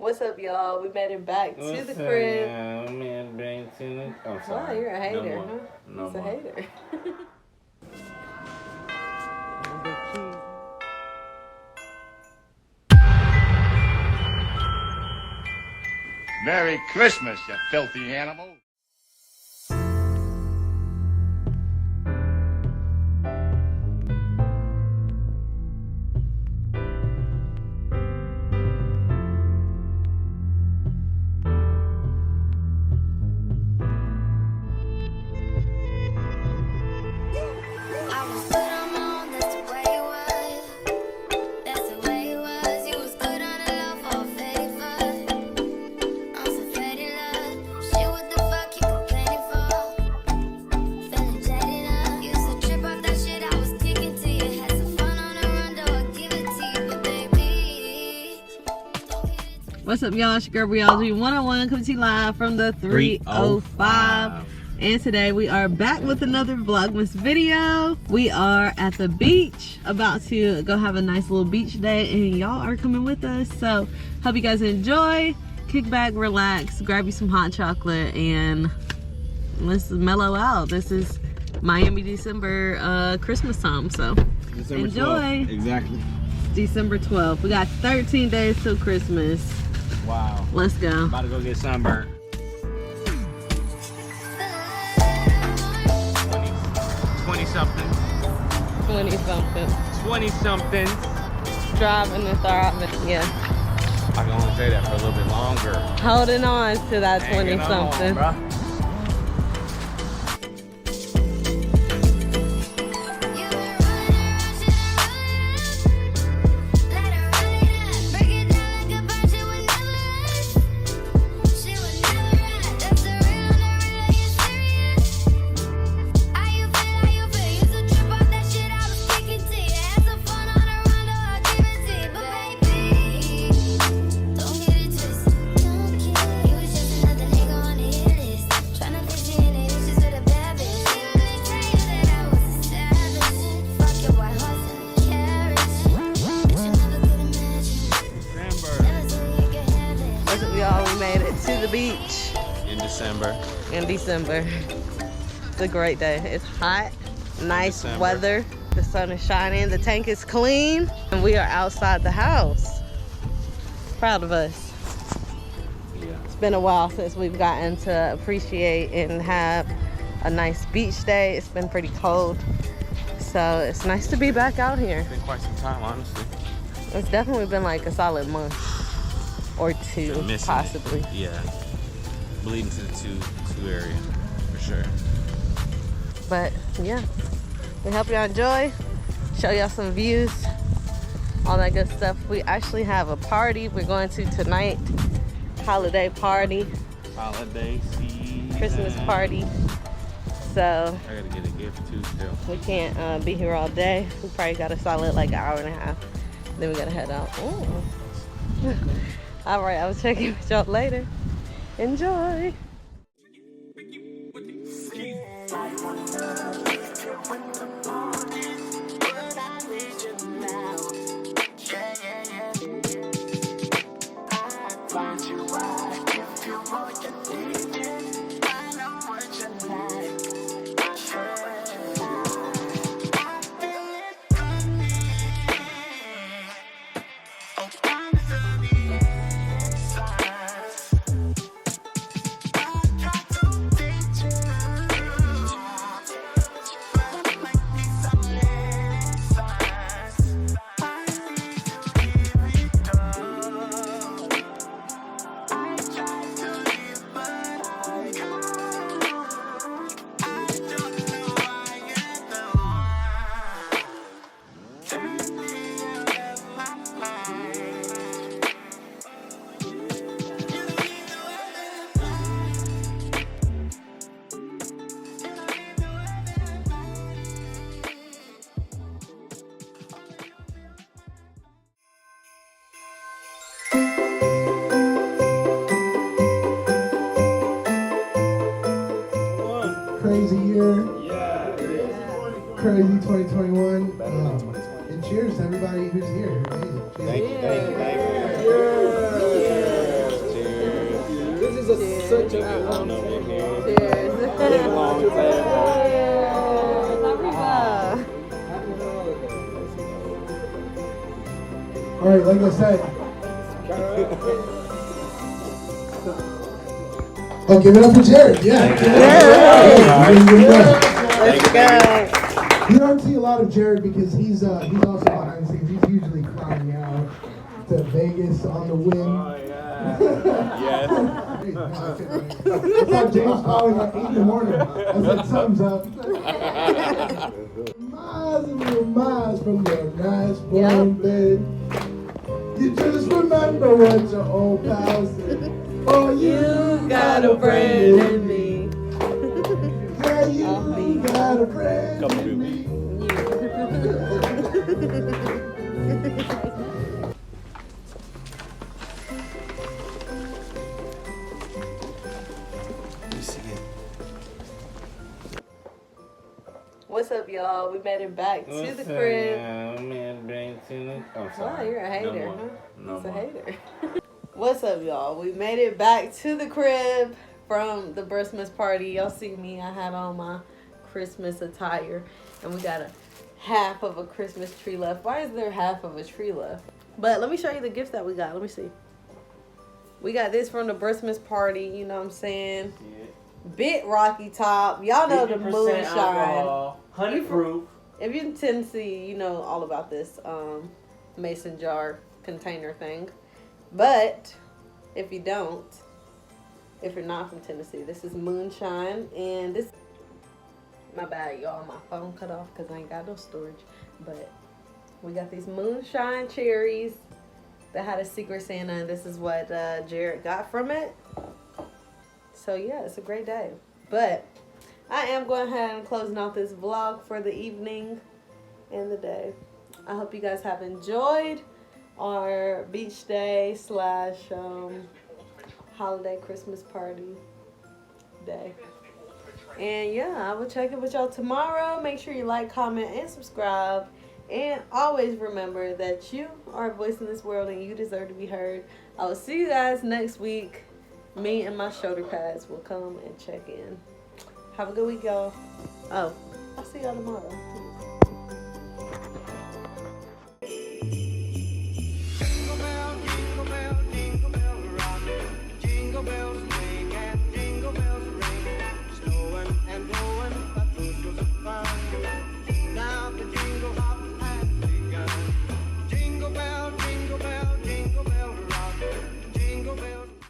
What's up, y'all? We made it back to the crib. Oh, Wow, you're a hater, huh? No He's more. a hater. Merry Christmas, you filthy animal. What's up, y'all? It's your girl Briology 101 coming to you live from the 305. And today we are back with another Vlogmas video. We are at the beach, about to go have a nice little beach day, and y'all are coming with us. So hope you guys enjoy. Kick back, relax, grab you some hot chocolate, and let's mellow out. This is Miami December Christmas time, so December enjoy. 12th. Exactly. December 12th. We got 13 days till Christmas. Wow. Let's go. About to go get sunburned. 20 something. 20 something. 20 something. Driving and thriving. Yeah. I can only say that for a little bit longer. Holding on to that 20 Hanging on, something. bruh. To the beach in December. It's a great day. It's hot, nice weather, the sun is shining, the tank is clean, and we are outside the house. Proud of us. Yeah. It's been a while since we've gotten to appreciate and have a nice beach day. It's been pretty cold, so it's nice to be back out here. It's been quite some time, honestly. It's definitely been like a solid month or two, possibly. Yeah, bleeding to the two area for sure. But yeah, we hope y'all enjoy, show y'all some views, all that good stuff. We actually have a party we're going to tonight, holiday party, Holiday season. Christmas party. So I gotta get a gift too still. we can't be here all day. We probably got a solid like an hour and a half, then we gotta head out. All right, I will check in with y'all later. Enjoy. Crazy year. Yeah, it is. Crazy 2021. And cheers to everybody who's here. Amazing. Cheers. Thank you. Alright, like I said. Oh, give it up for Jared. Yeah. Let's go. You don't see a lot of Jared because he's also behind the scenes. He's usually crying out to Vegas on the whim. Oh, yeah. Yes. I saw James calling at 8 in the morning. I said, thumbs up. Miles and little miles from your nice warm bed. You just remember what your old pal said. Oh, you got a friend in me. Yeah, you got a friend in me. What's up, y'all? We made it back to the crib. I'm sorry. Wow, you're a hater, No huh? more. No He's a more. hater. What's up, y'all? We made it back to the crib from the Christmas party. Y'all see me, I have on my Christmas attire, and we got a half of a Christmas tree left. Why is there half of a tree left? But let me show you the gifts that we got. Let me see. We got this from the Christmas party, you know what I'm saying? Yeah. Bit Rocky Top. Y'all know the Moonshine. 100 proof. If you're in Tennessee, you know all about this mason jar container thing. But if you don't, if you're not from Tennessee, this is Moonshine. And this, my bad, y'all, my phone cut off because I ain't got no storage. But we got these Moonshine cherries that had a Secret Santa, and this is what Jared got from it. So yeah, it's a great day. But I am going ahead and closing out this vlog for the evening and the day. I hope you guys have enjoyed our beach day / holiday Christmas party day. And yeah, I will check in with y'all tomorrow. Make sure you like, comment, and subscribe. And always remember that you are a voice in this world and you deserve to be heard. I will see you guys next week. Me and my shoulder pads will come and check in. Have a good week, y'all. Oh, I'll see y'all tomorrow.